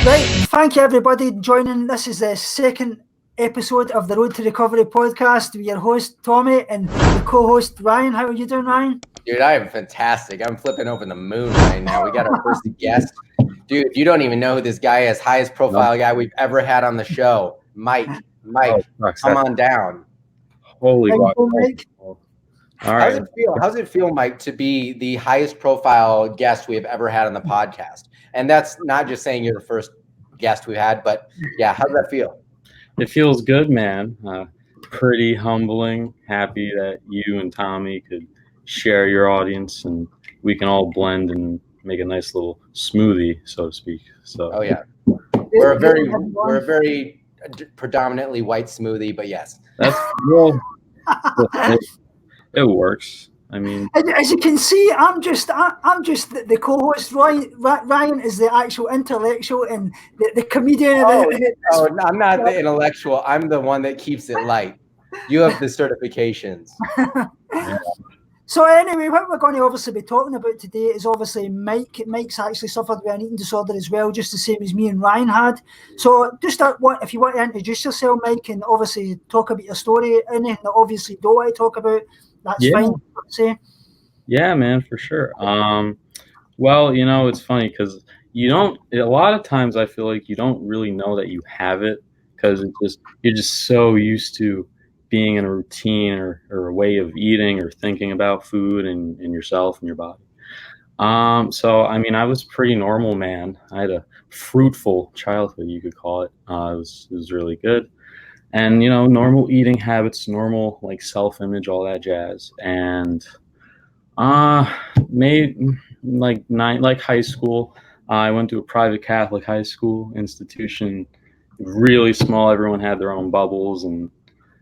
Right, thank you everybody joining. This is the second episode of the Road to Recovery podcast with your host Tommy and the co-host Ryan. How are you doing, Ryan? Dude, I am fantastic. I'm flipping over the moon right now. We got our first guest. Dude, you don't even know who this guy is. Highest profile guy we've ever had on the show. Mike, come on down. Holy God. Mike. All right. How's it feel, Mike, to be the highest profile guest we have ever had on the podcast? And that's not just saying you're the first guest we've had, but yeah, how does that feel? It feels good, man. Pretty humbling. Happy that you and Tommy could share your audience and we can all blend and make a nice little smoothie, so to speak. So oh yeah, we're a very predominantly white smoothie, but yes, that's well, it works. I mean, as you can see, I'm just the co-host. Ryan is the actual intellectual and the comedian. No, I'm not the intellectual. I'm the one that keeps it light. You have the certifications. Yeah. So anyway, what we're going to obviously be talking about today is obviously Mike. Mike's actually suffered with an eating disorder as well, just the same as me and Ryan had. So just if you want to introduce yourself, Mike, and obviously talk about your story, anything that obviously don't want to talk about, that's fine. Say. Yeah, man, for sure. Well, you know, it's funny because a lot of times I feel like you don't really know that you have it because you're just so used to being in a routine or a way of eating or thinking about food and yourself and your body. So, I mean, I was pretty normal, man. I had a fruitful childhood, you could call it. It was really good. And, you know, normal eating habits, normal, like, self-image, all that jazz. And high school, I went to a private Catholic high school institution, really small. Everyone had their own bubbles, and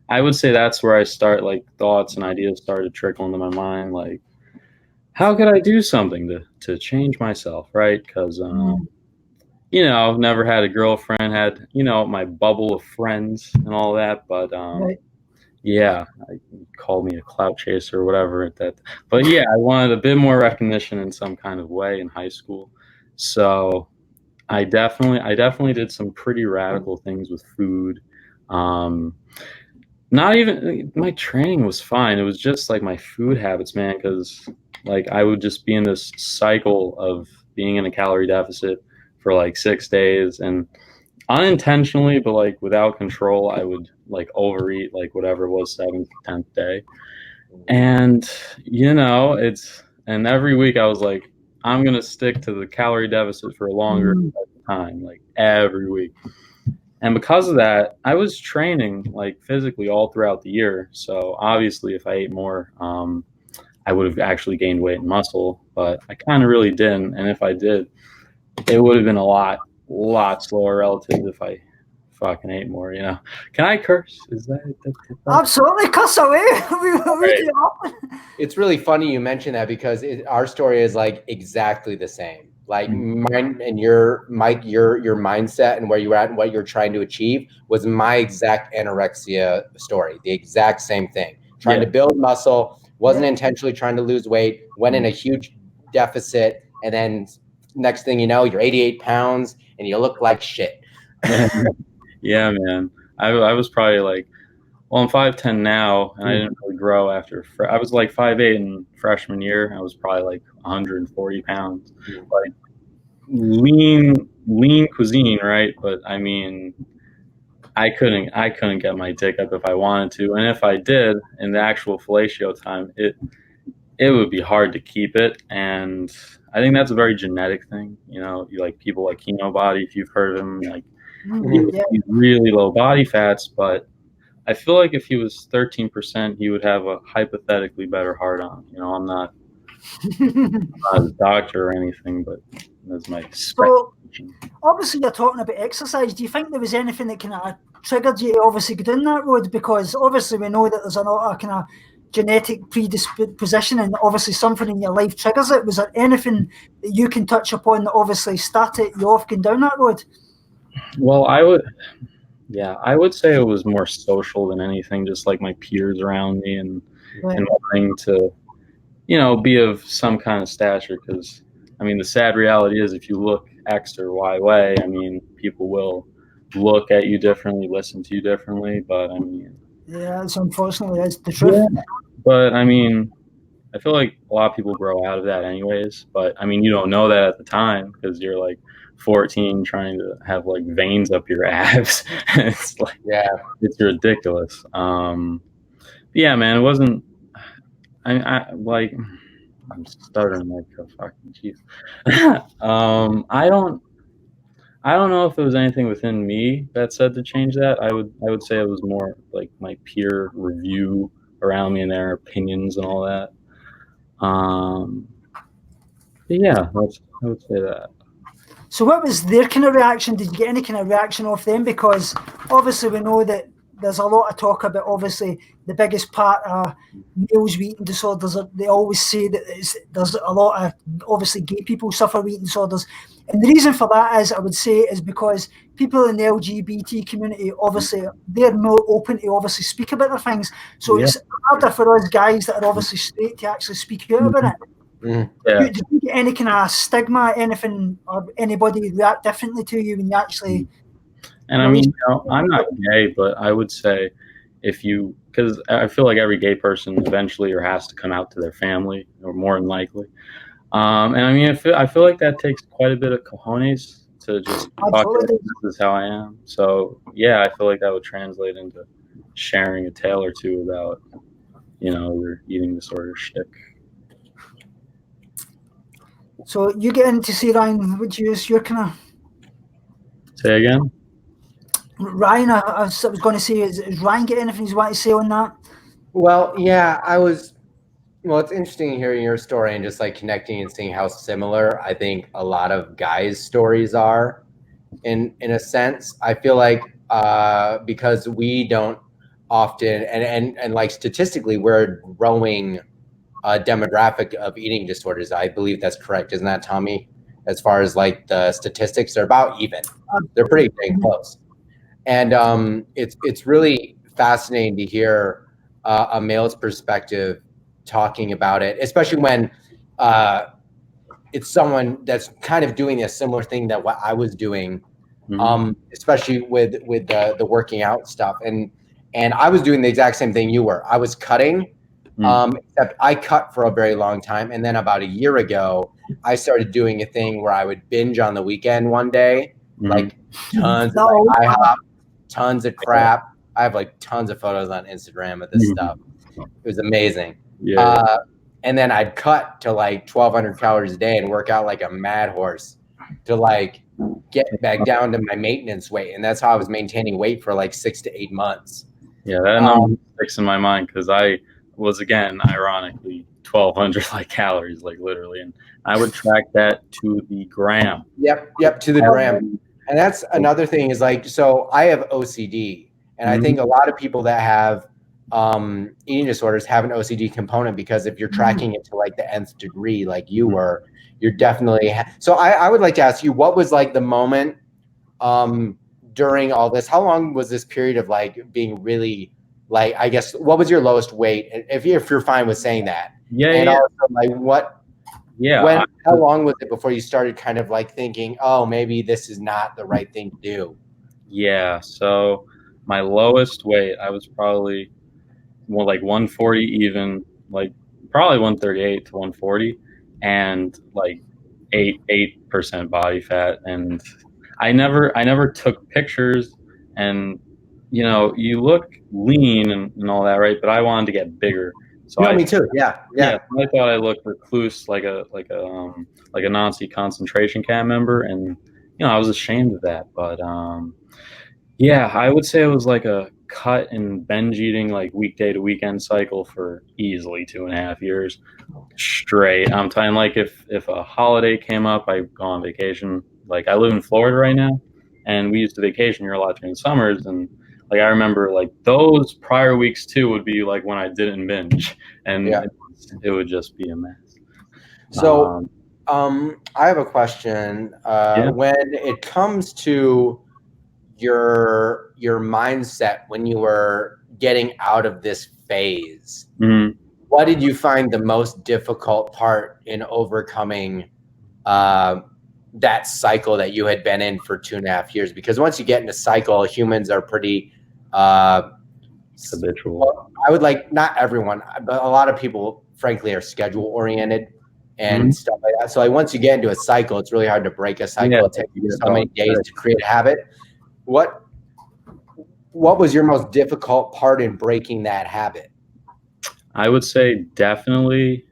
I would say that's where thoughts and ideas started trickling into my mind. Like, how could I do something to change myself, right? Because, you know, never had a girlfriend, had, you know, my bubble of friends and all that. But, yeah, called me a clout chaser or whatever. But yeah, I wanted a bit more recognition in some kind of way in high school. So I definitely did some pretty radical things with food. Not even my training was fine. It was just like my food habits, man, because like I would just be in this cycle of being in a calorie deficit for like 6 days, and unintentionally, but like without control, I would like overeat like whatever it was 7th, 10th day. And you know, and every week I was like, I'm gonna stick to the calorie deficit for a longer time, like every week. And because of that, I was training like physically all throughout the year. So obviously, if I ate more, I would have actually gained weight and muscle. But I kind of really didn't. And if I did, it would have been a lot slower relative if I fucking ate more. You know? Can I curse? Is that absolutely cuss away? It's really funny you mention that because our story is like exactly the same. Like mine and your mindset and where you're at and what you're trying to achieve was my exact anorexia story. The exact same thing. Trying to build muscle, wasn't intentionally trying to lose weight, went in a huge deficit, and then next thing you know, you're 88 pounds and you look like shit. Yeah, man. I was probably like, well, I'm 5'10" now, and I didn't really grow after. I was like 5'8" in freshman year. I was probably like 140 pounds, like lean cuisine, right? But I mean, I couldn't get my dick up if I wanted to, and if I did, in the actual fellatio time, it would be hard to keep it. And I think that's a very genetic thing. You know, you like people like Kino Body, if you've heard of him, like he's really low body fats, but I feel like if he was 13%, he would have a hypothetically better heart on. You know, I'm not a doctor or anything, but that's my speculation. So, obviously, you're talking about exercise. Do you think there was anything that kind of triggered you to obviously go down that road? Because obviously we know that there's a lot of kind of genetic predisposition, and obviously something in your life triggers it. Was there anything that you can touch upon that obviously started you off going down that road? Well, I would say it was more social than anything, just like my peers around me and wanting to, you know, be of some kind of stature. Because, I mean, the sad reality is if you look X or Y way, I mean, people will look at you differently, listen to you differently. But I mean, Yeah, it's unfortunately it's the truth. yeah. But I mean, I feel like a lot of people grow out of that anyways. But I mean, you don't know that at the time because you're like 14 trying to have like veins up your abs. It's like, Yeah. it's ridiculous. Yeah, man, it wasn't. I like. I'm stuttering like a fucking chief. I don't know if there was anything within me that said to change that. I would say it was more like my peer review around me and their opinions and all that. But yeah, I would say that. So what was their kind of reaction? Did you get any kind of reaction off them? Because obviously we know that there's a lot of talk about obviously the biggest part of males with eating disorders. They always say that there's a lot of obviously gay people suffer with eating disorders. And the reason for that is, I would say, is because people in the LGBT community, obviously, they're more open to obviously speak about their things. So Yeah. it's harder for us guys that are obviously straight to actually speak out about it. Mm. Yeah. Did you get any kind of stigma, anything, or anybody react differently to you when you actually? And I mean, you know, I'm not gay, but I would say if you, because I feel like every gay person eventually or has to come out to their family, or more than likely. And I mean, I feel like that takes quite a bit of cojones to just talk about this is how I am. So yeah, I feel like that would translate into sharing a tale or two about, you know, your eating disorder shtick. So you get into see Ryan, would you use your kind of Say again? Ryan? I was going to say, is Ryan get anything you want to say on that? Well, yeah, well, it's interesting hearing your story and just like connecting and seeing how similar I think a lot of guys' stories are in a sense. I feel like because we don't often and like statistically we're a growing demographic of eating disorders. I believe that's correct. Isn't that, Tommy? As far as like the statistics, they're about even. They're pretty dang close. And it's really fascinating to hear a male's perspective talking about it, especially when it's someone that's kind of doing a similar thing that what I was doing, especially with the working out stuff. And I was doing the exact same thing you were. I was cutting, except I cut for a very long time. And then about a year ago, I started doing a thing where I would binge on the weekend one day, like tons of like IHOP, tons of crap. I have like tons of photos on Instagram of this stuff. It was amazing. Yeah. And then I'd cut to like 1,200 calories a day and work out like a mad horse to like get back down to my maintenance weight. And that's how I was maintaining weight for like 6 to 8 months. Yeah, that number sticks in my mind because I was, again, ironically, 1,200 like calories, like literally. And I would track that to the gram. Yep, to the gram. And that's another thing is like, so I have OCD. And I think a lot of people that have eating disorders have an OCD component because if you're tracking it to like the nth degree, like you were, you're definitely. So I would like to ask you, what was like the moment during all this? How long was this period of like being really like, I guess, what was your lowest weight? If you're fine with saying that. Yeah. And also like what. Yeah. How long was it before you started kind of like thinking, oh, maybe this is not the right thing to do? Yeah. So my lowest weight, I was probably more like 140 even, like probably 138 to 140, and like 8% body fat. And I never took pictures, and you know, you look lean and all that, right? But I wanted to get bigger. So me too. Yeah. I thought I looked recluse, like a Nazi concentration camp member, and you know, I was ashamed of that. But yeah, I would say it was like a cut and binge eating, like weekday to weekend cycle for easily 2.5 years straight. I'm telling, like if a holiday came up, I go on vacation. Like I live in Florida right now, and we used to vacation here a lot during summers, and like I remember like those prior weeks too would be like when I didn't binge, and it would just be a mess. So I have a question. When it comes to your mindset when you were getting out of this phase, what did you find the most difficult part in overcoming that cycle that you had been in for 2.5 years? Because once you get into cycle, humans are pretty habitual. Well, I would like, not everyone, but a lot of people, frankly, are schedule oriented and stuff like that. So like once you get into a cycle, it's really hard to break a cycle. It takes so many days to create a habit. What was your most difficult part in breaking that habit? I would say definitely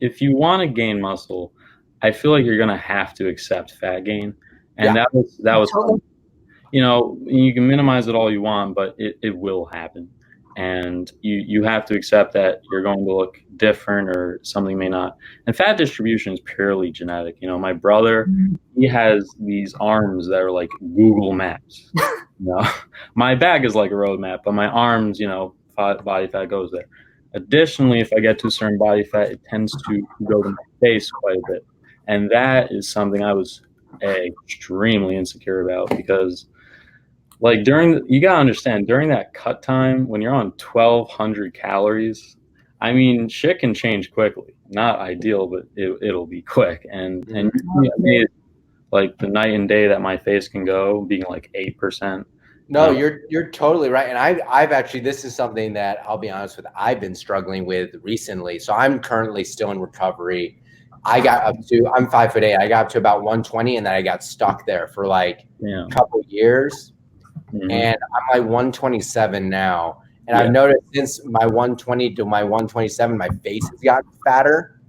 if you want to gain muscle, I feel like you're gonna have to accept fat gain. And that was you know, you can minimize it all you want, but it will happen. And you have to accept that you're going to look different or something may not. And fat distribution is purely genetic. You know, my brother, he has these arms that are like Google Maps. You know, my back is like a road map, but my arms, you know, body fat goes there. Additionally, if I get to a certain body fat, it tends to go to my face quite a bit. And that is something I was extremely insecure about because like you gotta understand, during that cut time, when you're on 1,200 calories, I mean, shit can change quickly. Not ideal, but it'll be quick. And like the night and day that my face can go, being like 8%. No, you're totally right. And I've actually, this is something that I'll be honest with, I've been struggling with recently. So I'm currently still in recovery. I'm 5'8". I got up to about 120 and then I got stuck there for like a couple years. And I'm like 127 now. And I've noticed since my 120 to my 127, my face has gotten fatter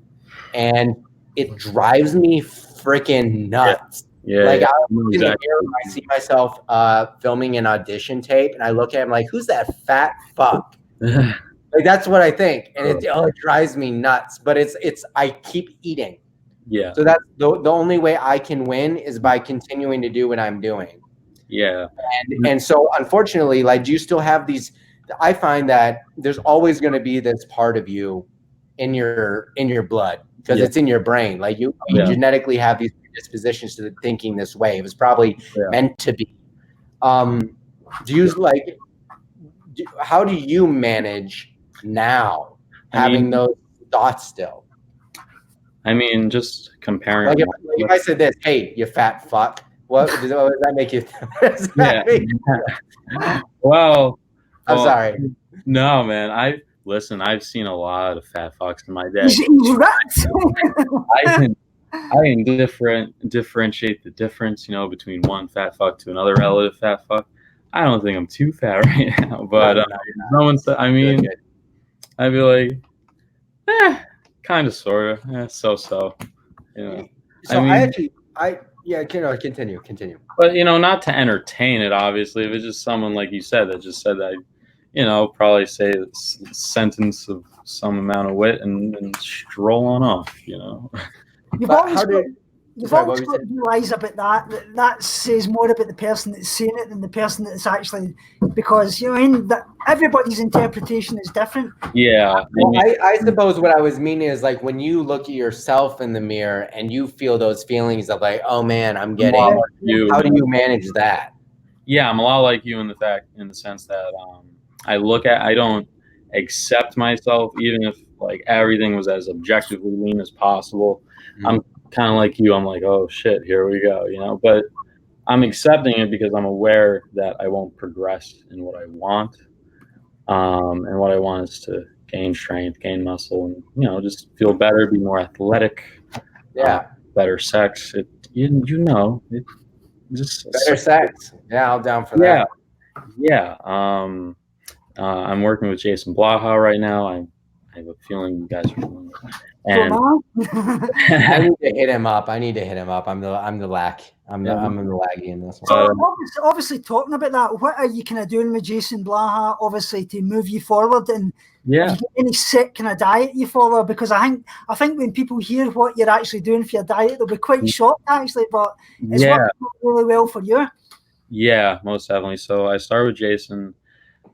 and it drives me freaking nuts. Like I see myself filming an audition tape and I look at him like, who's that fat fuck? Like that's what I think. And it drives me nuts, but I keep eating. Yeah. So that's the only way I can win is by continuing to do what I'm doing. Yeah. And so unfortunately, like, do you still have these? I find that there's always going to be this part of you in your blood because it's in your brain. Like you genetically have these predispositions to thinking this way. It was probably meant to be. Do you like? How do you manage now having those thoughts still? I mean, just comparing. Like if I said this, hey, you fat fuck. What does that make you? Well, I'm sorry. No, man. I've seen a lot of fat fucks in my day. I can differentiate the difference, you know, between one fat fuck to another relative fat fuck. I don't think I'm too fat right now, but someone said, I mean, I'd be like, kind of, sort of, so. You know, so continue. But you know, not to entertain it. Obviously, if it's just someone like you said that just said that, you know, probably say a sentence of some amount of wit and stroll on off. You know. You've always got to realise about that says more about the person that's saying it than the person that's actually, because you know, that everybody's interpretation is different. Yeah. Well, I suppose what I was meaning is like when you look at yourself in the mirror and you feel those feelings of like, oh man, I'm getting. How do you manage that? Yeah, I'm a lot like you in the sense that I don't accept myself even if like everything was as objectively lean as possible. I'm kind of like you. I'm like, oh shit, here we go, you know. But I'm accepting it because I'm aware that I won't progress in what I want. And what I want is to gain strength, gain muscle, and you know, just feel better, be more athletic. Better sex. Better sex. Yeah, I'm down for that. Yeah. I'm working with Jason Blaha right now. I have a feeling you guys are familiar. And I need to hit him up. I'm the lack. I'm the laggy in this one. So obviously talking about that, what are you kind of doing with Jason Blaha, obviously to move you forward, and have you got any set kind of diet you follow? Because I think when people hear what you're actually doing for your diet, they'll be quite shocked actually, but it's working really well for you. Yeah, most definitely. So I started with Jason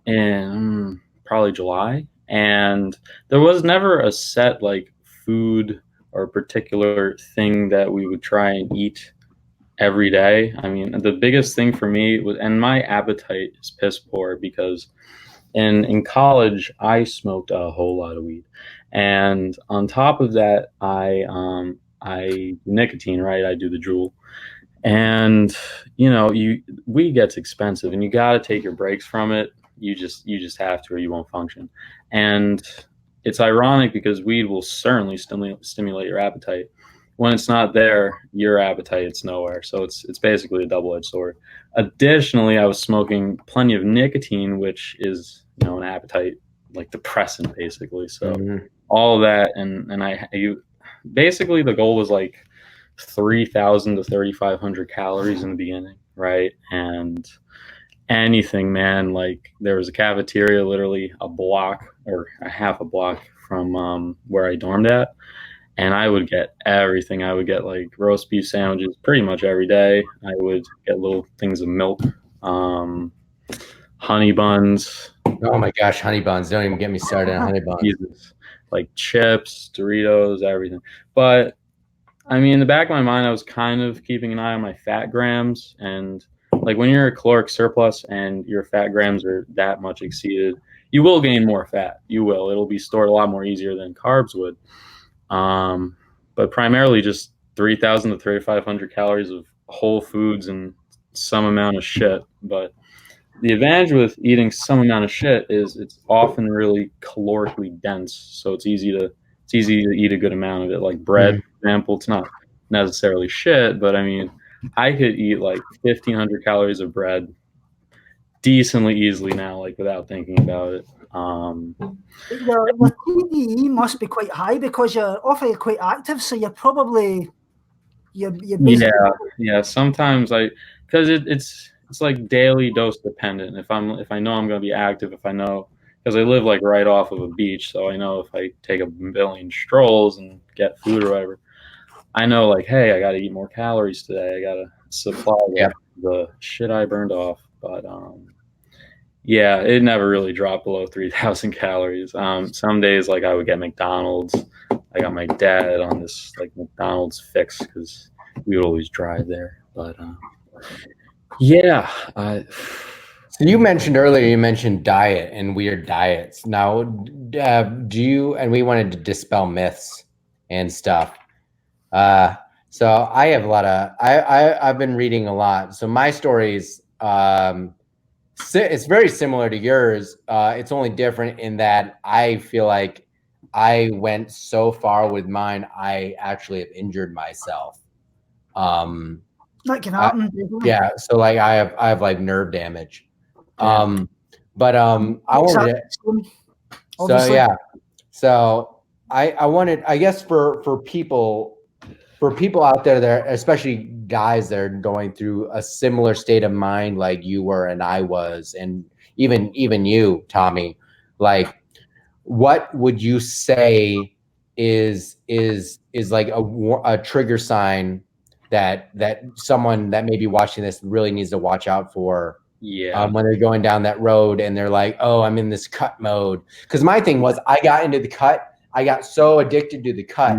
in probably July, and there was never a set like food or a particular thing that we would try and eat every day. I mean, the biggest thing for me was, and my appetite is piss poor because in college I smoked a whole lot of weed, and on top of that, nicotine, right? I do the Juul. And weed gets expensive, and you got to take your breaks from it. You just have to, or you won't function. And it's ironic because weed will certainly stimulate your appetite. When it's not there, your appetite's nowhere. So it's basically a double-edged sword. Additionally, I was smoking plenty of nicotine, which is an appetite like depressant, basically. So all of that, and basically the goal was like 3,000 to 3,500 calories in the beginning, right? And anything, man, like there was a cafeteria literally a block or a half a block from where I dormed at, and I would get everything. I would get like roast beef sandwiches pretty much every day. I would get little things of milk, honey buns. Oh my gosh, honey buns. Don't even get me started on honey buns. Like chips, Doritos, everything. But I mean, in the back of my mind, I was kind of keeping an eye on my fat grams. And like when you're a caloric surplus and your fat grams are that much exceeded, you will gain more fat. You will. It'll be stored a lot more easier than carbs would. But primarily just 3,000 to 3,500 calories of whole foods and some amount of shit. But the advantage with eating some amount of shit is it's often really calorically dense. So it's easy to eat a good amount of it. Like bread, for example, it's not necessarily shit, but I mean, I could eat like 1,500 calories of bread decently easily now, like without thinking about it. Your TDE must be quite high because you're awfully quite active, so you're probably you're yeah. Sometimes because it's like daily dose dependent. If I know I'm going to be active, if I know, because I live like right off of a beach, so I know if I take a billion strolls and get food or whatever, I know like, hey, I got to eat more calories today. I got to supply the shit I burned off. But yeah, it never really dropped below 3,000 calories. Some days like I would get McDonald's. I got my dad on this like McDonald's fix because we would always drive there. But yeah. So you mentioned earlier, diet and weird diets. Now, do you, and we wanted to dispel myths and stuff. So I have a lot of, I've been reading a lot. So my stories, it's very similar to yours. It's only different in that I feel like I went so far with mine, I actually have injured myself. That can happen. Yeah. So like I have like nerve damage. But I wanted to, so yeah. So I wanted, I guess for people out there that, especially guys that are going through a similar state of mind like you were and I was, and even you, Tommy, like what would you say is like a trigger sign that someone that may be watching this really needs to watch out for? Yeah. When they're going down that road and they're like, oh, I'm in this cut mode. Because my thing was I got into the cut. I got so addicted to the cut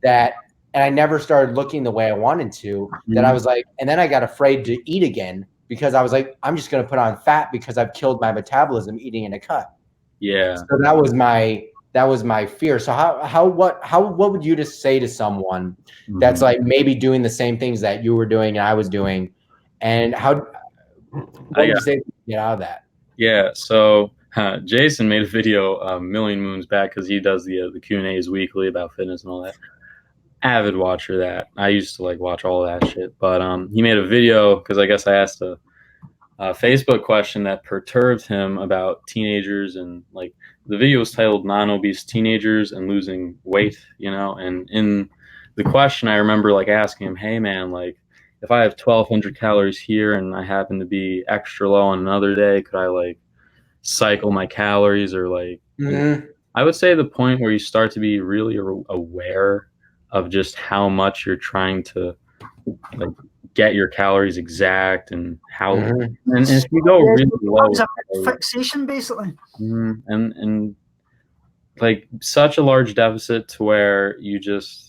that, and I never started looking the way I wanted to, that I was like, and then I got afraid to eat again because I was like, I'm just going to put on fat because I've killed my metabolism eating in a cut. Yeah. So that was my fear. So what would you just say to someone that's like maybe doing the same things that you were doing and I was doing, and what would you say to get out of that? Yeah, so Jason made a video a million moons back because he does the Q&As weekly about fitness and all that. Avid watcher that. I used to like watch all that shit. But he made a video because I guess I asked a Facebook question that perturbed him about teenagers, and like the video was titled "Non-Obese Teenagers and Losing Weight," and in the question I remember like asking him, hey man, like if I have 1,200 calories here and I happen to be extra low on another day, could I like cycle my calories or like, I would say the point where you start to be really aware of just how much you're trying to like get your calories exact and how, and if you go really low, it's a fixation basically. And like such a large deficit to where you just,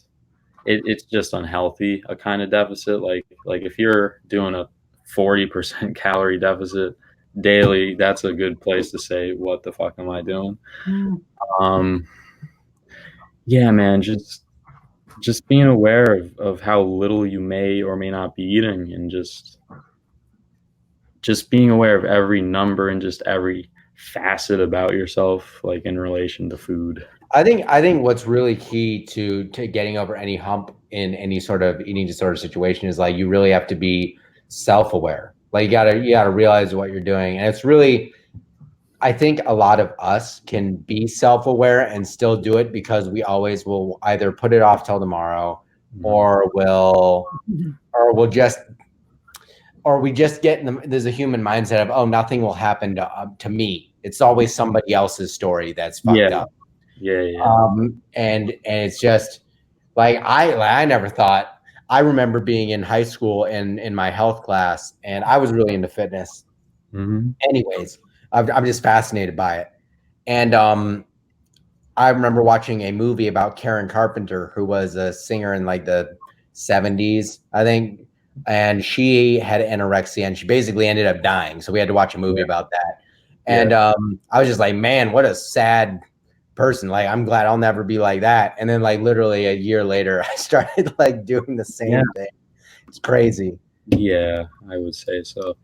it's just unhealthy, a kind of deficit. Like if you're doing a 40% calorie deficit daily, that's a good place to say, what the fuck am I doing? Yeah, man, just just being aware of how little you may or may not be eating, and just being aware of every number and just every facet about yourself, like in relation to food. I think what's really key to getting over any hump in any sort of eating disorder situation is like you really have to be self-aware. Like you gotta realize what you're doing. And it's really, I think a lot of us can be self-aware and still do it because we always will either put it off till tomorrow or we just get in there's a human mindset of, oh, nothing will happen to me. It's always somebody else's story that's fucked up. Yeah. And it's just like I never thought. I remember being in high school in my health class, and I was really into fitness. Anyways, I'm just fascinated by it. And I remember watching a movie about Karen Carpenter, who was a singer in like the 70s, I think. And she had anorexia, and she basically ended up dying. So we had to watch a movie about that. And I was just like, man, what a sad person. Like, I'm glad I'll never be like that. And then like literally a year later, I started like doing the same thing. It's crazy. Yeah, I would say so.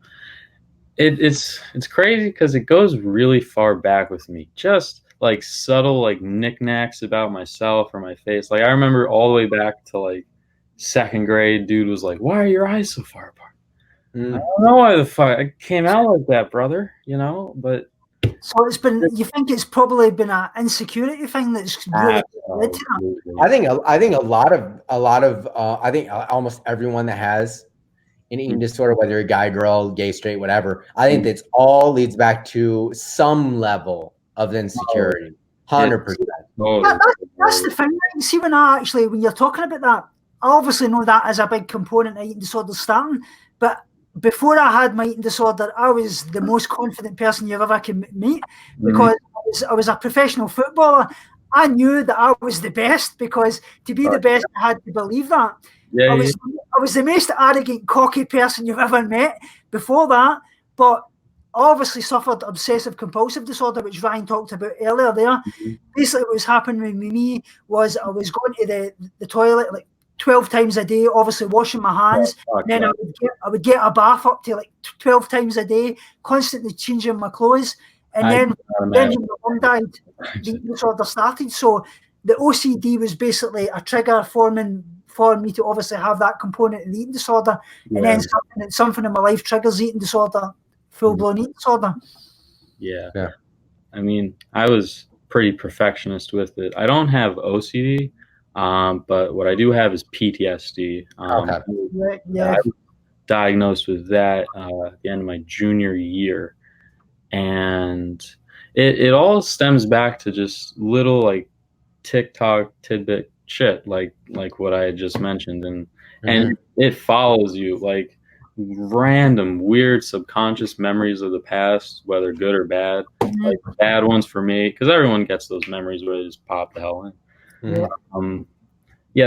It's crazy because it goes really far back with me. Just like subtle like knickknacks about myself or my face. Like I remember all the way back to like second grade, dude was like, "Why are your eyes so far apart?" I don't know why the fuck I came out like that, brother. You know, but so it's been. You think it's probably been an insecurity thing that's really led to that? I think I think almost everyone that has an eating disorder, whether you're a guy, girl, gay, straight, whatever, I think that's all leads back to some level of insecurity. 100%. That's the thing. Right? See, when you're talking about that, I obviously know that as a big component of eating disorder starting, but before I had my eating disorder, I was the most confident person you ever can meet because I was a professional footballer. I knew that I was the best because to be the best, I had to believe that. I was the most arrogant, cocky person you've ever met before that, but I obviously suffered obsessive compulsive disorder, which Ryan talked about earlier there. Basically, what was happening with me was I was going to the toilet like 12 times a day, obviously washing my hands. Then I would get a bath up to like 12 times a day, constantly changing my clothes. And then when my mum died, the eating disorder started. So the OCD was basically a trigger for me to obviously have that component of the eating disorder. And then something in my life triggers eating disorder, full-blown eating disorder. Yeah. I mean, I was pretty perfectionist with it. I don't have OCD. But what I do have is PTSD. I was diagnosed with that at the end of my junior year, and it all stems back to just little like TikTok tidbit shit, like what I had just mentioned, and it follows you like random weird subconscious memories of the past, whether good or bad. Like bad ones for me, because everyone gets those memories where they just pop the hell in. The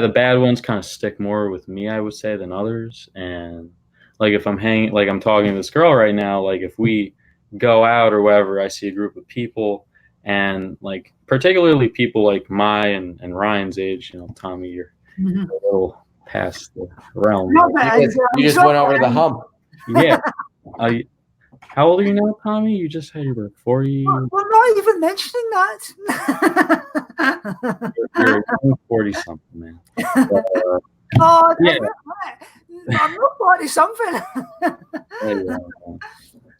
bad ones kind of stick more with me, I would say, than others. And like if I'm talking to this girl right now, like if we go out or wherever, I see a group of people, and like particularly people like my and Ryan's age, you know, Tommy, you're a little past the realm. You just went over the hump. Yeah. How old are you now, Tommy? You just said you were 40. We're not even mentioning that. You're 40-something, man. But, I'm not 40-something.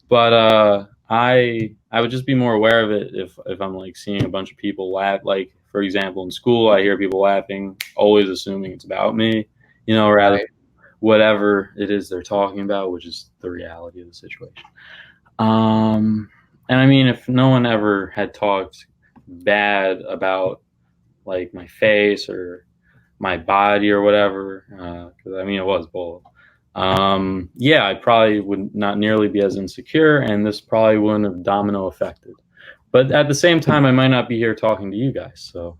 But I would just be more aware of it if I'm like seeing a bunch of people laugh. Like for example, in school, I hear people laughing, always assuming it's about me, you know, rather whatever it is they're talking about, which is the reality of the situation. And I mean, if no one ever had talked bad about like my face or my body or whatever, because I mean, it was both. I probably would not nearly be as insecure, and this probably wouldn't have domino affected. But at the same time, I might not be here talking to you guys. So,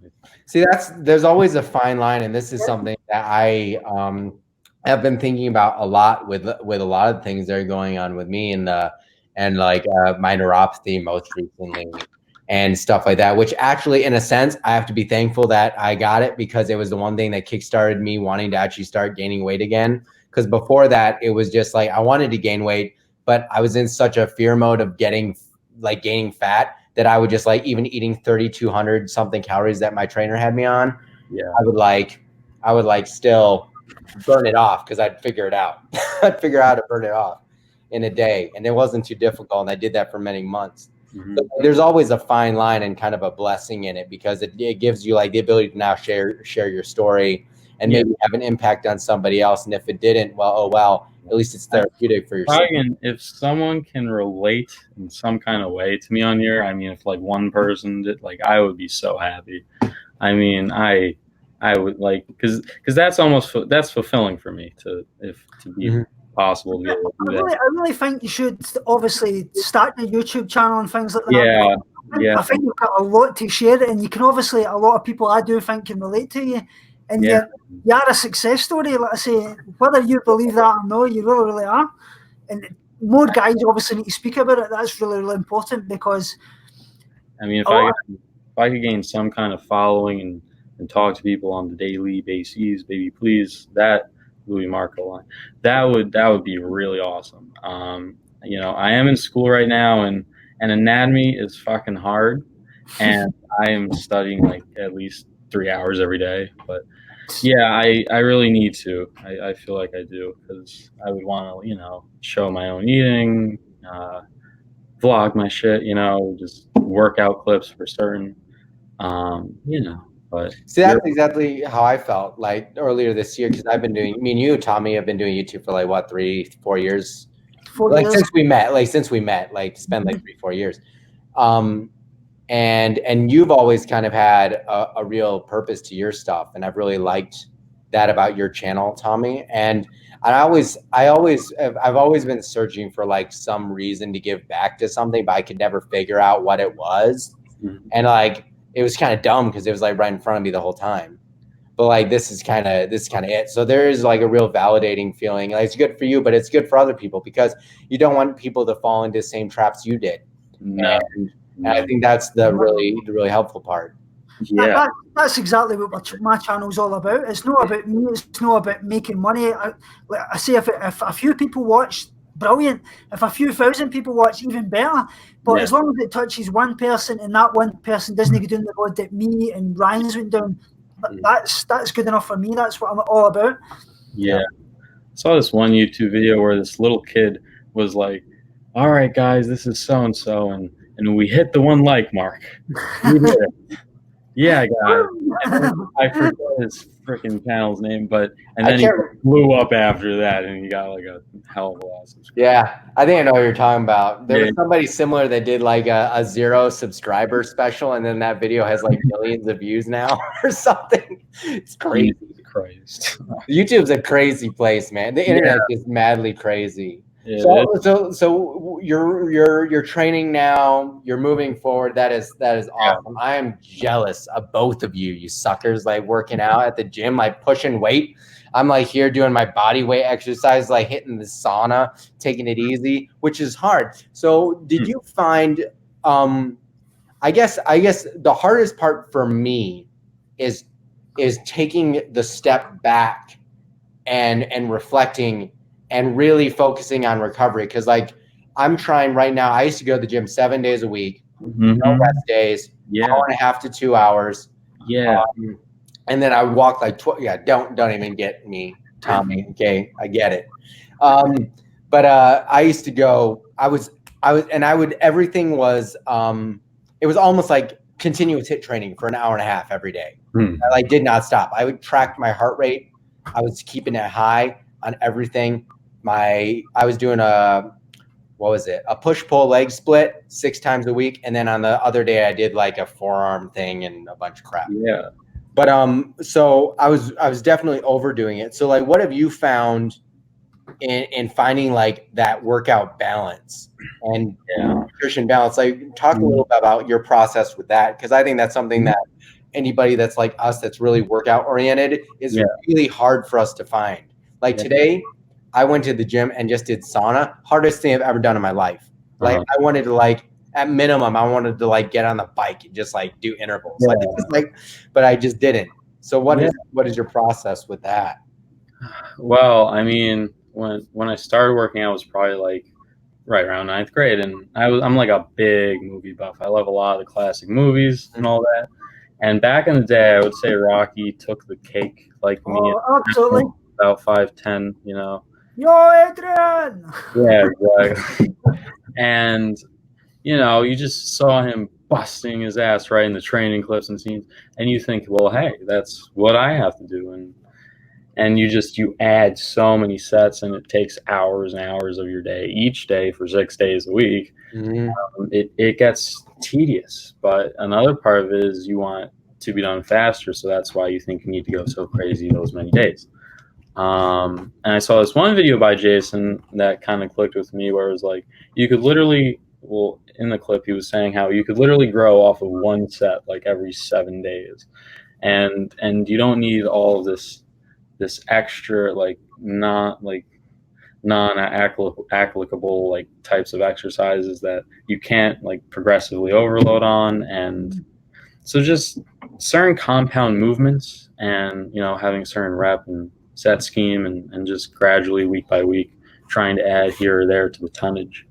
see, there's always a fine line, and this is something that I have been thinking about a lot with a lot of things that are going on with me and my neuropathy most recently. and stuff like that, which actually, in a sense, I have to be thankful that I got it, because it was the one thing that kickstarted me wanting to actually start gaining weight again. Because before that, it was just like I wanted to gain weight, but I was in such a fear mode of gaining fat that I would just like, even eating 3,200 something calories that my trainer had me on, I would like still burn it off, because I'd figure it out. I'd figure out how to burn it off in a day, and it wasn't too difficult, and I did that for many months. But there's always a fine line and kind of a blessing in it, because it gives you like the ability to now share your story and maybe have an impact on somebody else. And if it didn't, well, oh well, at least it's therapeutic for yourself. If someone can relate in some kind of way to me on here, I mean, if like one person did, like, I would be so happy. I mean, I would like, because that's fulfilling for me to be possible to be able to do that. I really think you should obviously start a YouTube channel and things like that. I think you've got a lot to share, and you can obviously, a lot of people I do think can relate to you, and you are a success story. Like I say, whether you believe that or not, you really, really are. And more guys obviously need to speak about it. That's really, really important, because I mean, if I could gain some kind of following and talk to people on the daily basis, baby, please, that Louis Marco line, that would be really awesome. You know, I am in school right now, and anatomy is fucking hard, and I am studying like at least 3 hours every day. But yeah, I really need to. I feel like I do, because I would want to, you know, show my own eating, vlog my shit, you know, just workout clips for certain, you know. But see, that's exactly how I felt like earlier this year, because I've been doing, me and you, Tommy, have been doing YouTube for like what, 3-4 years? 4 like years. since we met, like spent like 3-4 years. And you've always kind of had a real purpose to your stuff, and I've really liked that about your channel, Tommy. And I've always been searching for like some reason to give back to something, but I could never figure out what it was. And like, it was kind of dumb, because it was like right in front of me the whole time. But like, this is kind of it. So there is like a real validating feeling. Like, it's good for you, but it's good for other people, because you don't want people to fall into the same traps you did. No. And I think that's the really helpful part. Yeah, that's exactly what my channel's all about. It's not about me. It's not about making money. I say, if a few people watch, brilliant. If a few thousand people watch, even better. But as long as it touches one person, and that one person doesn't go down the road that me and Ryan's went down, that's good enough for me. That's what I'm all about. Yeah. I saw this one YouTube video where this little kid was like, "All right, guys, this is so and so, and we hit the 1 like mark. We did it." Yeah, guys. I forget his freaking channel's name, and then he blew up after that, and he got like a hell of a lot of subscribers. Yeah, I think I know what you're talking about. There was somebody similar that did like a 0 subscriber special, and then that video has like millions of views now or something. It's crazy. Jesus Christ. YouTube's a crazy place, man. The internet is madly crazy. Yeah, so you're training now. You're moving forward. That is awesome. I am jealous of both of you suckers. Like, working out at the gym, like pushing weight. I'm like here doing my body weight exercise, like hitting the sauna, taking it easy, which is hard. So did you find? I guess the hardest part for me is taking the step back and reflecting and really focusing on recovery. Because like, I'm trying right now. I used to go to the gym 7 days a week, no rest days, hour and a half to 2 hours. And then I would walk like don't even get me, Tommy. Okay, I get it. But I used to go. Everything was. It was almost like continuous HIIT training for an hour and a half every day. I like did not stop. I would track my heart rate. I was keeping it high on everything. I was doing a push-pull leg split 6 times a week, and then on the other day I did like a forearm thing and a bunch of crap. Yeah. But so I was definitely overdoing it. So like, what have you found in finding like that workout balance and nutrition balance? Like, talk a little bit about your process with that, because I think that's something that anybody that's like us, that's really workout oriented, is really hard for us to find. Like today, I went to the gym and just did sauna. Hardest thing I've ever done in my life. Like I wanted to like at minimum, I wanted to like get on the bike and just like do intervals. Yeah. But I just didn't. So what Yeah. is your process with that? Well, I mean, when I started working out, was probably like right around ninth grade, and I'm like a big movie buff. I love a lot of the classic movies and all that. And back in the day, I would say Rocky took the cake, like me, Oh, absolutely. about 5'10", you know. Yo, Adrian. Yeah, exactly. And you know, you just saw him busting his ass right in the training clips and scenes, and you think, well, hey, that's what I have to do, and you add so many sets, and it takes hours and hours of your day each day for 6 days a week. It gets tedious, but another part of it is you want to be done faster, so that's why you think you need to go so crazy those many days. And I saw this one video by Jason that kind of clicked with me, where it was like you could literally, well, in the clip he was saying how you could literally grow off of one set like every 7 days, and you don't need all of this extra like not like non-applicable like types of exercises that you can't like progressively overload on. And so just certain compound movements, and you know, having certain rep and set scheme, and just gradually week by week trying to add here or there to the tonnage.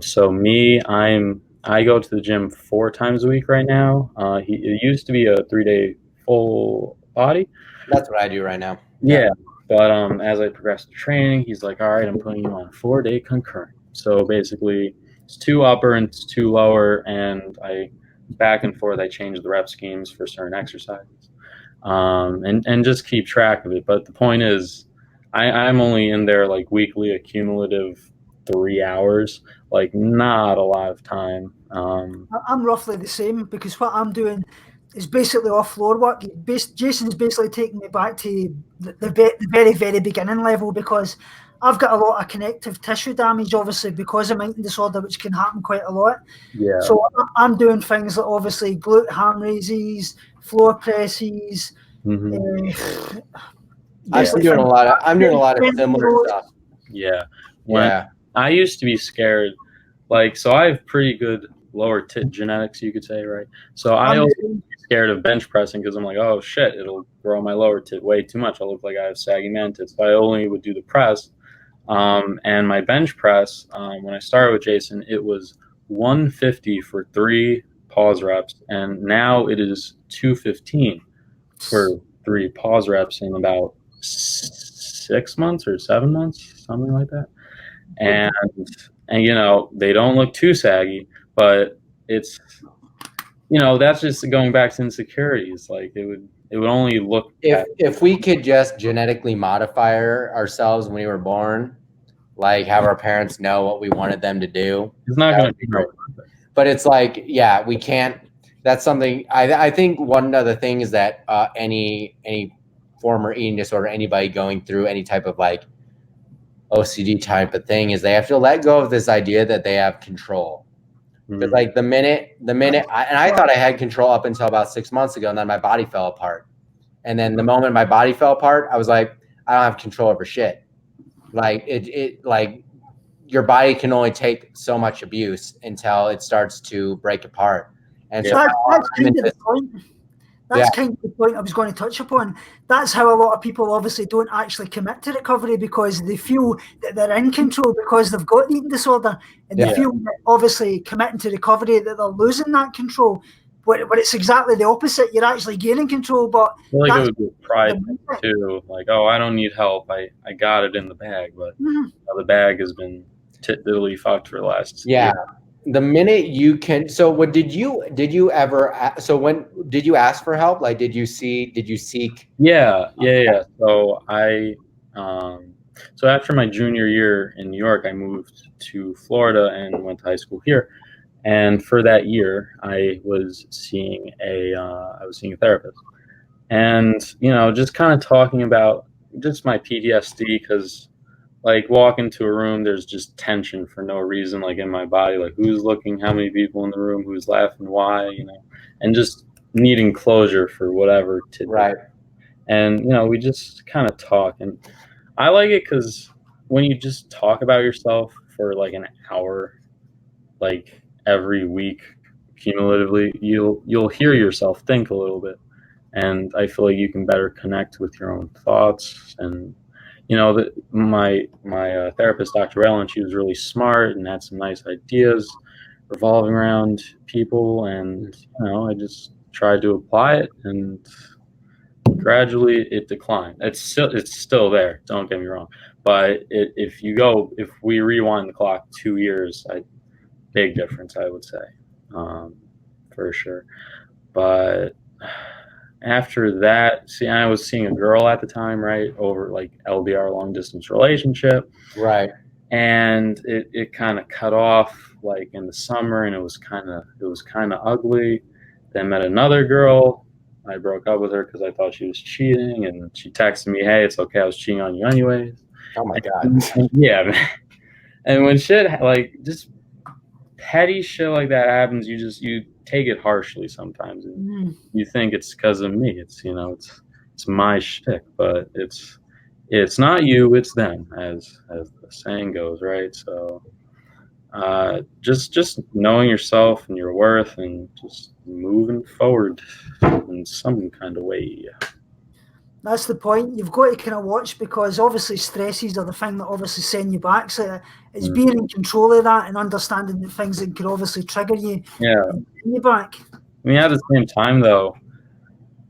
So me, I go to the gym 4 times a week right now. It used to be a 3-day full body. That's what I do right now. Yeah. But as I progressed the training, he's like, all right, I'm putting you on 4-day concurrent. So basically, it's 2 upper and it's 2 lower, and I back and forth. I change the rep schemes for certain exercises, and just keep track of it. But the point is, I'm only in there like weekly, a cumulative 3 hours, like not a lot of time. I'm roughly the same, because what I'm doing is basically off floor work. Jason's basically taking me back to the very, very beginning level, because I've got a lot of connective tissue damage, obviously, because of my eating disorder, which can happen quite a lot. Yeah. So I'm doing things like obviously glute ham raises, floor presses. Mm-hmm. I'm doing a lot of similar stuff. Yeah. Yeah. I used to be scared, like, so I have pretty good lower tit genetics, you could say, right? So I always be scared of bench pressing, because I'm like, oh shit, it'll grow my lower tit way too much. I'll look like I have saggy man tits. So I only would do the press. And my bench press, when I started with Jason, it was 150 for 3 pause reps, and now it is 215 for 3 pause reps in about 6 months or 7 months, something like that. And you know, they don't look too saggy, but it's, you know, that's just going back to insecurities. Like it would only look, if we could just genetically modify ourselves when we were born, like have our parents know what we wanted them to do, it's not going to be great. But it's like, yeah, we can't. That's something I think one of the things that any former eating disorder, anybody going through any type of like OCD type of thing, is they have to let go of this idea that they have control. Because like the minute I thought I had control up until about 6 months ago, and then my body fell apart. And then the moment my body fell apart, I was like, I don't have control over shit. Like it like your body can only take so much abuse until it starts to break apart. And so that's kind of the point. That's kind of the point I was going to touch upon. That's how a lot of people obviously don't actually commit to recovery, because they feel that they're in control because they've got the eating disorder, and they feel that obviously committing to recovery that they're losing that control. But it's exactly the opposite. You're actually gaining control. But I feel like it would be pride too. Like, oh, I don't need help. I got it in the bag, but the bag has been totally fucked for the last year. The minute you can, so what did you ever, so when did you ask for help? Like, did you seek? Yeah. So so after my junior year in New York, I moved to Florida and went to high school here. And for that year, I was seeing a therapist, and you know, just kind of talking about just my PTSD, because like walk into a room, there's just tension for no reason, like in my body, like who's looking, how many people in the room, who's laughing, why, you know, and just needing closure for whatever to do. And you know, we just kind of talk, and I like it because when you just talk about yourself for like an hour, like every week cumulatively, you'll hear yourself think a little bit, and I feel like you can better connect with your own thoughts. And my therapist, Dr. Ellen, she was really smart and had some nice ideas revolving around people, and I just tried to apply it, and gradually it declined. It's still there, don't get me wrong, but if we rewind the clock 2 years, big difference, I would say, for sure. But after that, I was seeing a girl at the time, right, over like LDR, long distance relationship, right, and it kind of cut off like in the summer, and it was kind of ugly. Then met another girl. I broke up with her because I thought she was cheating, and she texted me, "Hey, it's okay, I was cheating on you anyways." Oh my God. Yeah, man. And when shit like just petty shit like that happens, you take it harshly sometimes, and you think it's because of me. It's it's my shtick, but it's not you, it's them, as the saying goes, right? So just knowing yourself and your worth, and just moving forward in some kind of way. That's the point. You've got to kind of watch, because obviously stresses are the thing that obviously send you back. So it's being in control of that and understanding the things that could obviously trigger you. Yeah. And send you back. I mean, at the same time, though,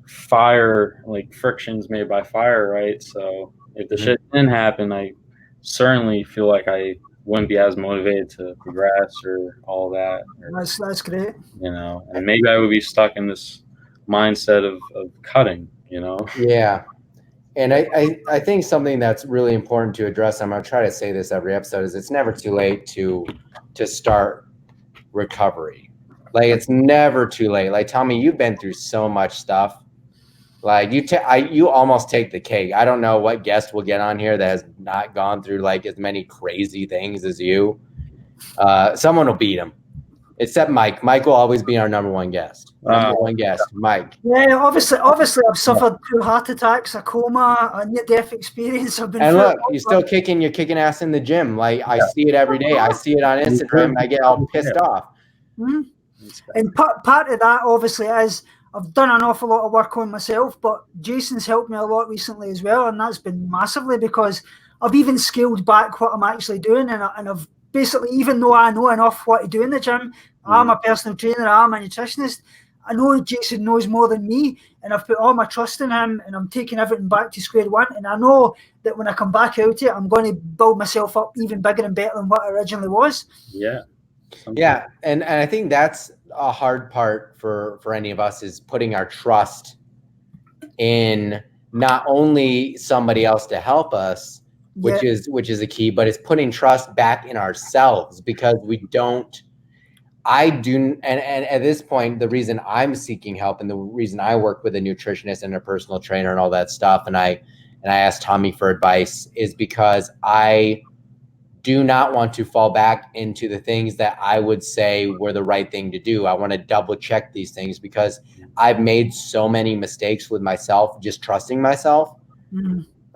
fire, like friction's made by fire, right? So if the shit didn't happen, I certainly feel like I wouldn't be as motivated to progress or all that. That's great. And maybe I would be stuck in this mindset of cutting. Yeah. And I think something that's really important to address, I'm going to try to say this every episode, is it's never too late to start recovery. Like, it's never too late. Like, Tommy, you've been through so much stuff. Like, you almost take the cake. I don't know what guest we'll get on here that has not gone through like as many crazy things as you. Someone will beat him. Except Mike. Mike will always be our number one guest. Mike. Yeah, obviously, I've suffered 2 heart attacks, a coma, a near-death experience. I've been. And look, you're still kicking. You're kicking ass in the gym. Like, I see it every day. I see it on Instagram, and I get all pissed off. Mm-hmm. And part of that, obviously, is I've done an awful lot of work on myself, but Jason's helped me a lot recently as well, and that's been massively, because I've even scaled back what I'm actually doing, and I've basically, even though I know enough what to do in the gym, I'm a personal trainer, I'm a nutritionist, I know Jason knows more than me, and I've put all my trust in him, and I'm taking everything back to square one, and I know that when I come back out it, I'm going to build myself up even bigger and better than what I originally was. Yeah. Yeah, and I think that's a hard part for any of us, is putting our trust in not only somebody else to help us, which is a key, but it's putting trust back in ourselves, because and at this point, the reason I'm seeking help and the reason I work with a nutritionist and a personal trainer and all that stuff, and I asked Tommy for advice, is because I do not want to fall back into the things that I would say were the right thing to do. I want to double check these things, because I've made so many mistakes with myself, just trusting myself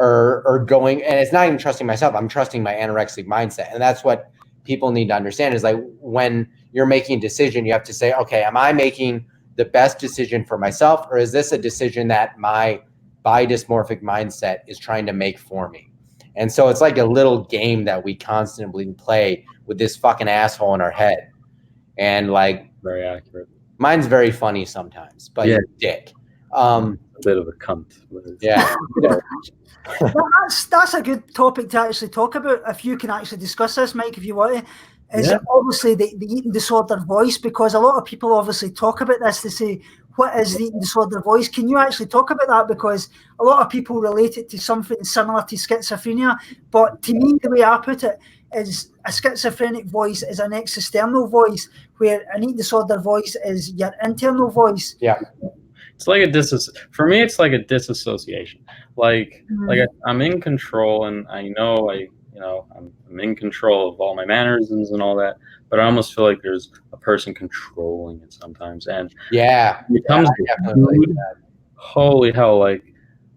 or going, and it's not even trusting myself. I'm trusting my anorexic mindset. And that's what people need to understand, is like, when you're making a decision, you have to say, okay, am I making the best decision for myself? Or is this a decision that my body dysmorphic mindset is trying to make for me? And so it's like a little game that we constantly play with this fucking asshole in our head. And like, very accurate. Mine's very funny sometimes, but you're a dick. A bit of a cunt. Yeah. That's a good topic to actually talk about. If you can actually discuss this, Mike, if you want to. Is obviously the eating disorder voice, because a lot of people obviously talk about this to say, what is the eating disorder voice? Can you actually talk about that? Because a lot of people relate it to something similar to schizophrenia, but to me, the way I put it is, a schizophrenic voice is an external voice, where an eating disorder voice is your internal voice. Yeah. It's like for me, it's like a disassociation. Like I'm in control, and I know I'm in control of all my mannerisms and all that, but I almost feel like there's a person controlling it sometimes. And it becomes holy hell,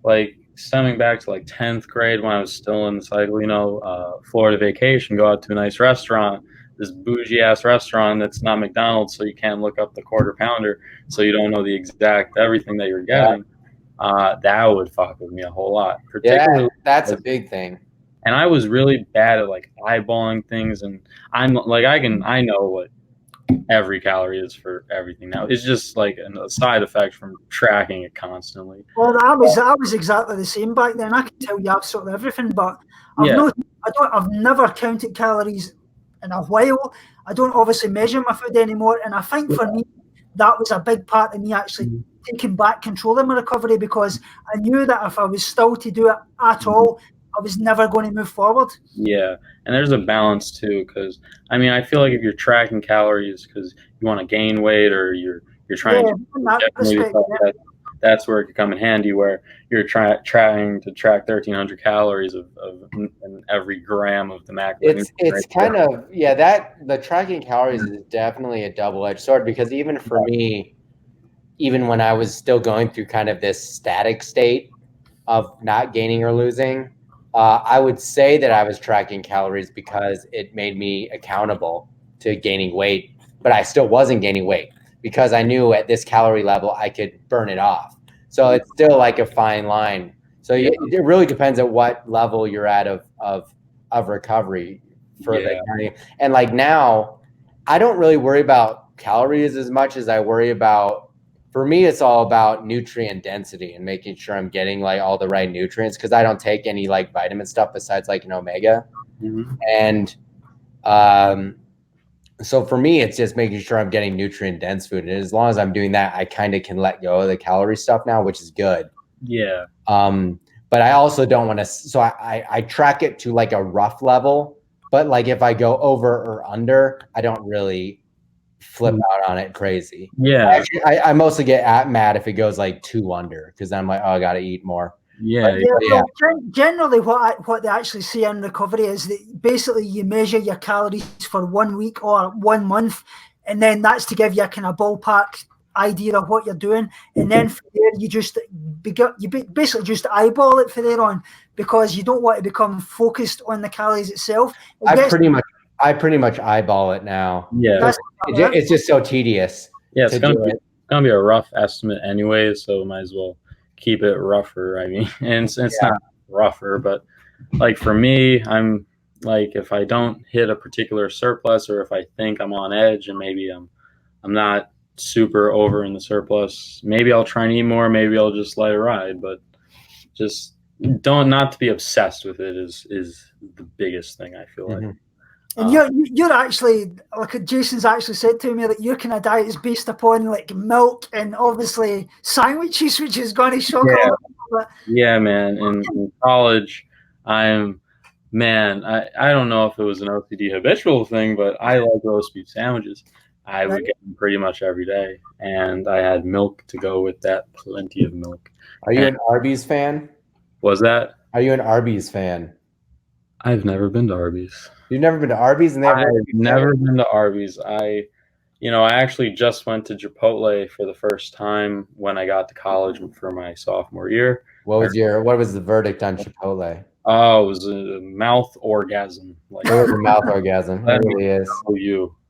like stemming back to like 10th grade, when I was still in the cycle, Florida vacation, go out to a nice restaurant, this bougie ass restaurant that's not McDonald's, so you can't look up the quarter pounder, so you don't know the exact everything that you're getting. That would fuck with me a whole lot. Particularly, that's a big thing. And I was really bad at like eyeballing things, and I'm like I know what every calorie is for everything now. It's just like a side effect from tracking it constantly. Well, I was exactly the same back then. I can tell you absolutely everything, but I've never counted calories in a while. I don't obviously measure my food anymore, and I think for me that was a big part of me actually taking back control of my recovery, because I knew that if I was still to do it at all, I was never going to move forward. Yeah, and there's a balance too, because I mean, I feel like if you're tracking calories because you want to gain weight or you're trying to that's where it could come in handy, where you're trying to track 1,300 calories of every gram of the macro. It's kind of that the tracking calories is definitely a double-edged sword, because even for me, even when I was still going through kind of this static state of not gaining or losing, I would say that I was tracking calories because it made me accountable to gaining weight, but I still wasn't gaining weight because I knew at this calorie level I could burn it off. So it's still like a fine line. So it really depends at what level you're at of recovery for the. And like now, I don't really worry about calories as much as I worry about. For me, it's all about nutrient density and making sure I'm getting like all the right nutrients, because I don't take any like vitamin stuff besides like an omega. And so for me, it's just making sure I'm getting nutrient dense food. And as long as I'm doing that, I kind of can let go of the calorie stuff now, which is good. Yeah. But I also don't want to. So I track it to like a rough level. But like if I go over or under, I don't really flip out on it crazy. Yeah. Actually, I mostly get mad if it goes like 2 under, because I'm like, oh, I got to eat more. Generally, what they actually say in recovery is that basically you measure your calories for 1 week or 1 month, and then that's to give you a kind of ballpark idea of what you're doing, and then from there you basically just eyeball it from there on, because you don't want to become focused on the calories itself. I pretty much eyeball it now. Yeah, it's just so tedious. Yeah, it's gonna be a rough estimate anyway, so might as well keep it rougher. I mean, and it's not rougher, but like for me, I'm like, if I don't hit a particular surplus, or if I think I'm on edge and maybe I'm not super over in the surplus, maybe I'll try and eat more, maybe I'll just let it ride, but just not to be obsessed with it is the biggest thing, I feel like. And you're actually, like Jason's actually said to me, that your kind of diet is based upon like milk and obviously sandwiches, which is going to shock all of it. Yeah, man. In college, I don't know if it was an OCD habitual thing, but I like roast beef sandwiches. I would get them pretty much every day, and I had milk to go with that, plenty of milk. Are you an Arby's fan? Was that? Are you an Arby's fan? I've never been to Arby's. You've never been to Arby's? And I've never been to Arby's. I actually just went to Chipotle for the first time when I got to college for my sophomore year. What was the verdict on Chipotle? Oh, it was a mouth orgasm. Like, it was a mouth orgasm. That really is.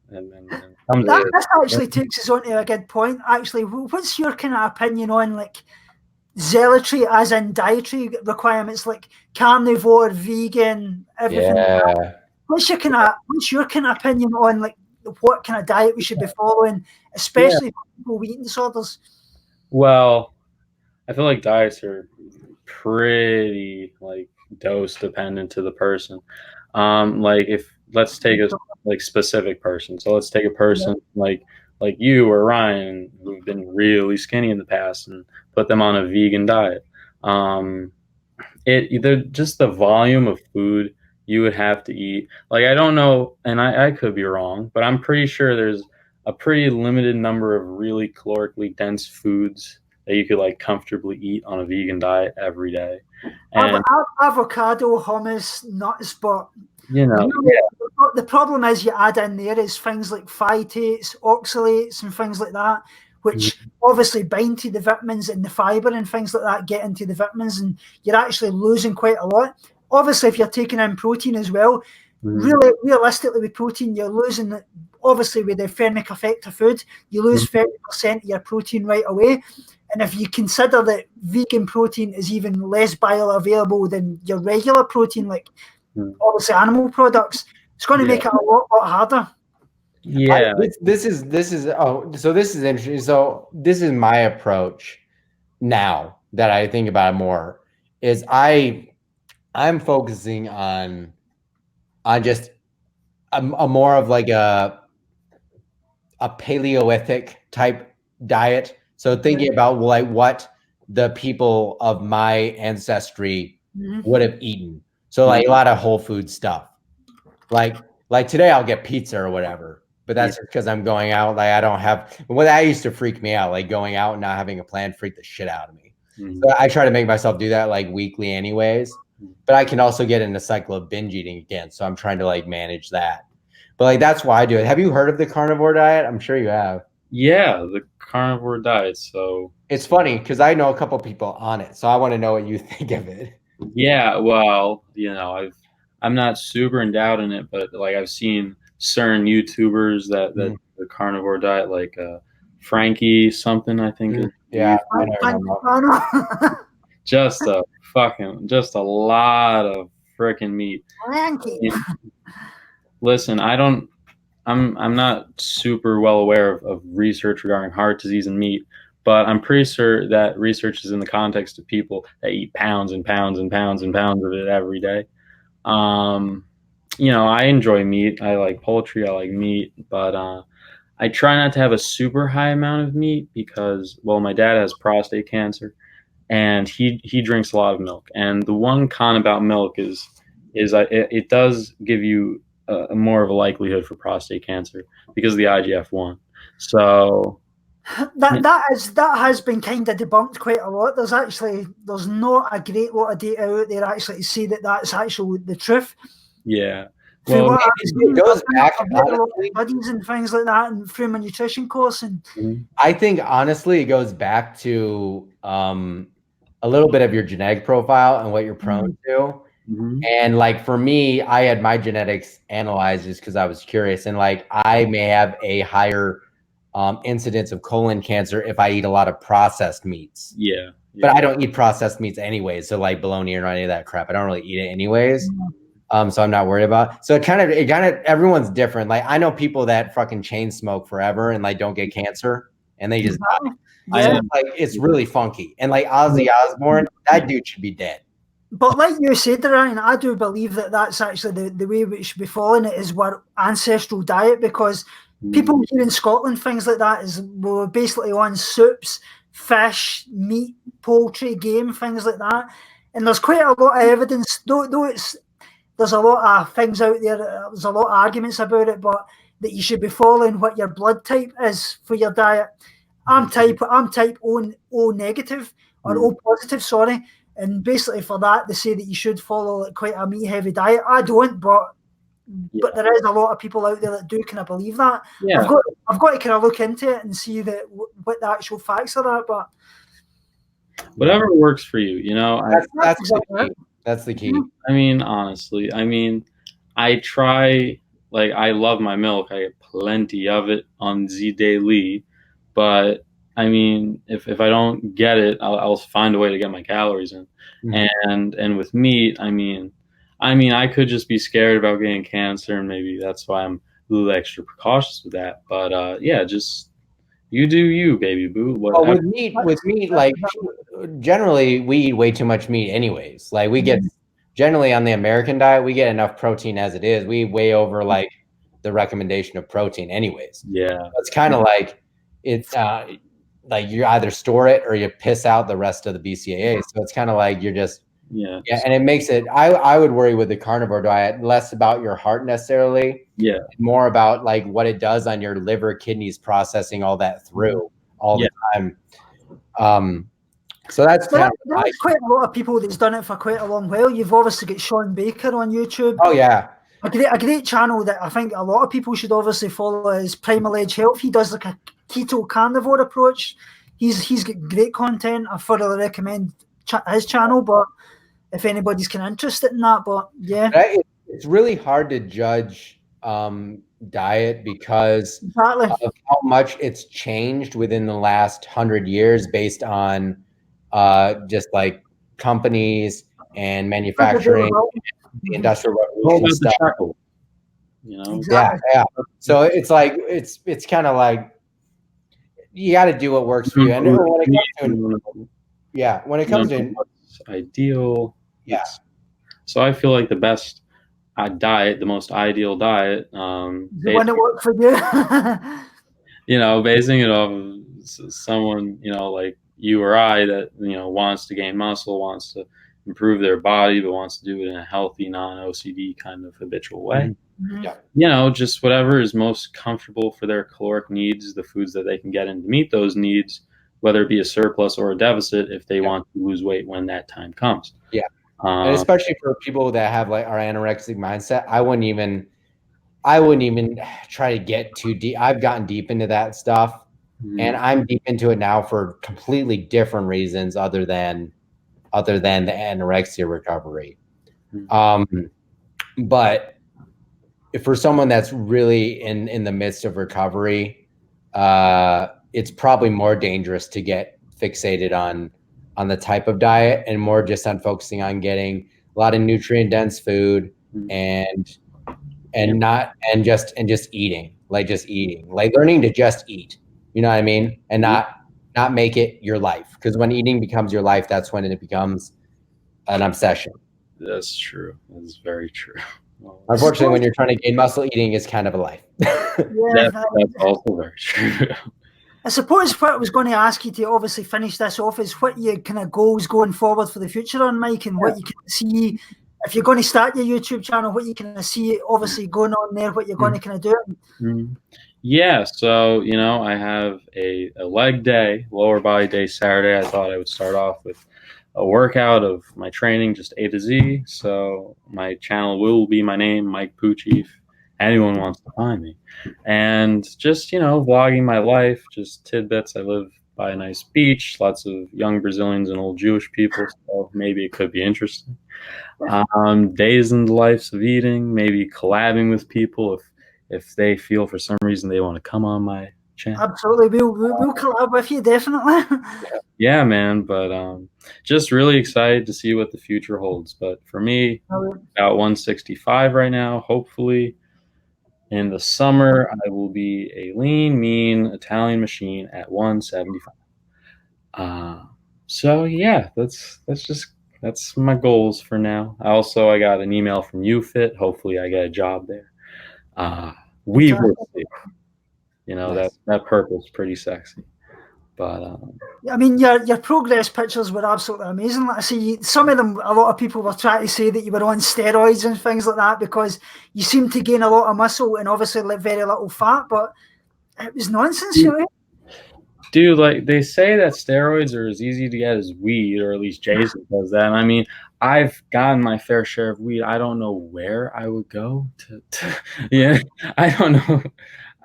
That actually takes us on to a good point. Actually, what's your kind of opinion on like zealotry, as in dietary requirements, like carnivore, vegan, everything? Yeah. What's your kind of opinion on like what kind of diet we should be following, especially for people with eating disorders? Well, I feel like diets are pretty like dose dependent to the person. Like let's take a like specific person. So let's take a person like you or Ryan, who've been really skinny in the past, and put them on a vegan diet. Just the volume of food you would have to eat. Like, I don't know, and I could be wrong, but I'm pretty sure there's a pretty limited number of really calorically dense foods that you could like comfortably eat on a vegan diet every day. And avocado, hummus, nuts, but the problem is you add in there is things like phytates, oxalates, and things like that, which obviously bind to the vitamins, and the fiber and things like that get into the vitamins, and you're actually losing quite a lot. Obviously, if you're taking in protein as well, really, realistically, with protein, you're losing, obviously, with the thermic effect of food, you lose 30% of your protein right away. And if you consider that vegan protein is even less bioavailable than your regular protein, like obviously animal products, it's going to make it a lot harder. Yeah. This is so this is interesting. So this is my approach now that I think about it more, is I'm focusing on just a more of like a Paleolithic type diet. So thinking about like what the people of my ancestry would have eaten. So like a lot of whole food stuff. Like today I'll get pizza or whatever, but that's because I'm going out. Like I don't have, well, that used to freak me out. Like going out and not having a plan freaked the shit out of me. So I try to make myself do that like weekly anyways, but I can also get in a cycle of binge eating again. So I'm trying to like manage that. But like that's why I do it. Have you heard of the carnivore diet? I'm sure you have. Yeah, the carnivore diet. So it's funny because I know a couple people on it, so I want to know what you think of it. Yeah, well, I'm not super endowed in it, but like I've seen certain YouTubers that the carnivore diet, like Frankie something, I think. Yeah, just a lot of freaking meat. Listen, I'm not super well aware of research regarding heart disease and meat, but I'm pretty sure that research is in the context of people that eat pounds and pounds and pounds and pounds of it every day. I enjoy meat. I like poultry. I like meat, but I try not to have a super high amount of meat because, well, my dad has prostate cancer, and he drinks a lot of milk. And the one con about milk is it does give you a more of a likelihood for prostate cancer because of the IGF-1. So that has been kind of debunked quite a lot. There's not a great lot of data out there actually to say that that's actually the truth. Yeah. Well, it goes back studies and things like that, and through my nutrition course, and I think honestly it goes back to a little bit of your genetic profile and what you're prone to. And like for me, I had my genetics analyzed just because I was curious, and like I may have a higher incidence of colon cancer if I eat a lot of processed meats. Yeah. But I don't eat processed meats anyways. So like bologna or any of that crap, I don't really eat it anyways. So I'm not worried about it. So it kind of everyone's different. Like I know people that fucking chain smoke forever and like don't get cancer and they just die. Like it's really funky. And like Ozzy Osbourne, that dude should be dead. But like you said, Ryan, I do believe that that's actually the way we should be following it, is our ancestral diet, because people here in Scotland, things like that, we're basically on soups, fish, meat, poultry, game, things like that. And there's quite a lot of evidence, though there's a lot of things out there, there's a lot of arguments about it, but that you should be following what your blood type is for your diet. I'm type O negative, or O positive, sorry. And basically for that, they say that you should follow like quite a meat-heavy diet. I don't, but there is a lot of people out there that do kind of believe that. Yeah. I've got to kind of look into it and see what the actual facts are at. But whatever works for you, that's the key. I mean, honestly, I try, like, I love my milk. I get plenty of it on the daily, but I mean, if I don't get it, I'll find a way to get my calories in. And with meat, I mean, I could just be scared about getting cancer, and maybe that's why I'm a little extra precautious with that. But yeah, just you do you, baby boo. With meat, like generally we eat way too much meat anyways. Like we get generally on the American diet, we get enough protein as it is. We way over like the recommendation of protein anyways. Yeah. It's kind of like it's like you either store it or you piss out the rest of the BCAA. So it's kind of like you're just and it makes it. I would worry with the carnivore diet less about your heart necessarily. Yeah. More about like what it does on your liver, kidneys, processing all that through all the time. So that's there's quite a lot of people that's done it for quite a long while. You've obviously got Sean Baker on YouTube. Oh yeah. A great channel that I think a lot of people should obviously follow is Primal Edge Health. He does like a keto carnivore approach. He's got great content. I thoroughly recommend his channel, but if anybody's kind of interested in that, but yeah. it's really hard to judge diet because Exactly. of how much it's changed within the last 100 years based on just like companies and manufacturing, the industrial All revolution about the stuff. chuckle, you know. Exactly. Yeah. So it's like it's kind of like you got to do what works for you. And when it comes to what's ideal, yeah. So I feel like the best diet, the most ideal diet, The one that worked for you. you know, basing it off of someone, you know, like you or I that, you know, wants to gain muscle, wants to improve their body, but wants to do it in a healthy, non-OCD kind of habitual way. Yeah. You know, just whatever is most comfortable for their caloric needs, the foods that they can get in to meet those needs, whether it be a surplus or a deficit, if they want to lose weight when that time comes. Yeah. And especially for people that have like our anorexic mindset, I wouldn't even try to get too deep. I've gotten deep into that stuff, and I'm deep into it now for completely different reasons other than the anorexia recovery. But if for someone that's really in the midst of recovery, it's probably more dangerous to get fixated on the type of diet and more just on focusing on getting a lot of nutrient dense food and just eating, like learning to just eat, you know what I mean? And not make it your life. Because when eating becomes your life, that's when it becomes an obsession. That's true. That's very true. Unfortunately, when you're trying to gain muscle, eating is kind of a life. That's also very true. I suppose what I was going to ask you to obviously finish this off is what your kind of goals going forward for the future on, Mike, and what you can see if you're going to start your YouTube channel, what you can see obviously going on there, what you're going to kind of do. Yeah, so, you know, I have a leg day, lower body day Saturday. I thought I would start off with a workout of my training, just A to Z. So my channel will be my name, Mike Pucci, if anyone wants to find me. And just, you know, vlogging my life, just tidbits. I live by a nice beach, lots of young Brazilians and old Jewish people, so maybe it could be interesting. Days in the lives of eating, maybe collabing with people if they feel for some reason they want to come on my channel. Absolutely, we'll collab with you, definitely. Yeah, man, but just really excited to see what the future holds. But for me, about 165 right now. Hopefully in the summer I will be a lean, mean Italian machine at 175. So yeah, that's my goals for now. I got an email from UFit. Hopefully I get a job there. We will see. You know, that purple's pretty sexy. But I mean, your progress pictures were absolutely amazing. Like I see, some of them, a lot of people were trying to say that you were on steroids and things like that because you seem to gain a lot of muscle and obviously very little fat, but it was nonsense, you know? Dude, like they say that steroids are as easy to get as weed, or at least Jason does that. And I mean, I've gotten my fair share of weed. I don't know where I would go to yeah, I don't know.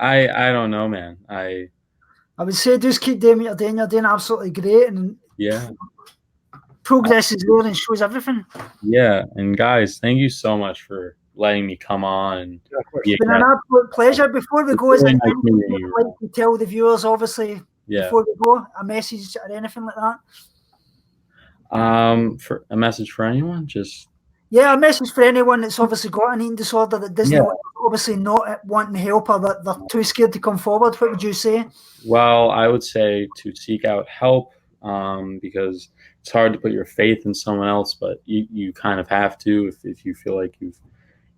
I don't know, man. I would say just keep doing what you're doing. You're doing absolutely great, and yeah, progress is there and shows everything. Yeah, and guys, thank you so much for letting me come on. And it's been an absolute pleasure. Before we go, is there anything you'd like to tell the viewers, obviously, before we go, a message or anything like that? For a message for anyone, just a message for anyone that's obviously got an eating disorder that doesn't obviously not wanting help or that they're too scared to come forward. What would you say? Well, I would say to seek out help because it's hard to put your faith in someone else, but you kind of have to if you feel like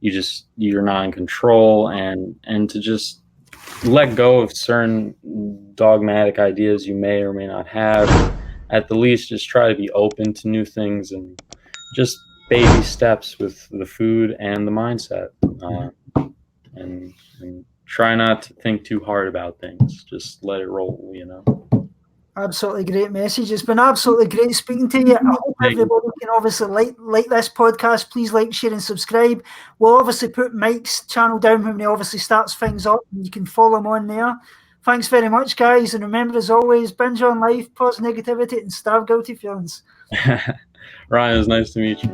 you're not in control, and to just let go of certain dogmatic ideas you may or may not have. At the least, just try to be open to new things and just baby steps with the food and the mindset, and try not to think too hard about things. Just let it roll, you know. Absolutely great message. It's been absolutely great speaking to you. I hope everybody can obviously like this podcast. Please like, share, and subscribe. We'll obviously put Mike's channel down when he obviously starts things up, and you can follow him on there. Thanks very much, guys. And remember, as always, binge on life, pause negativity, and starve guilty feelings. Ryan, it was nice to meet you.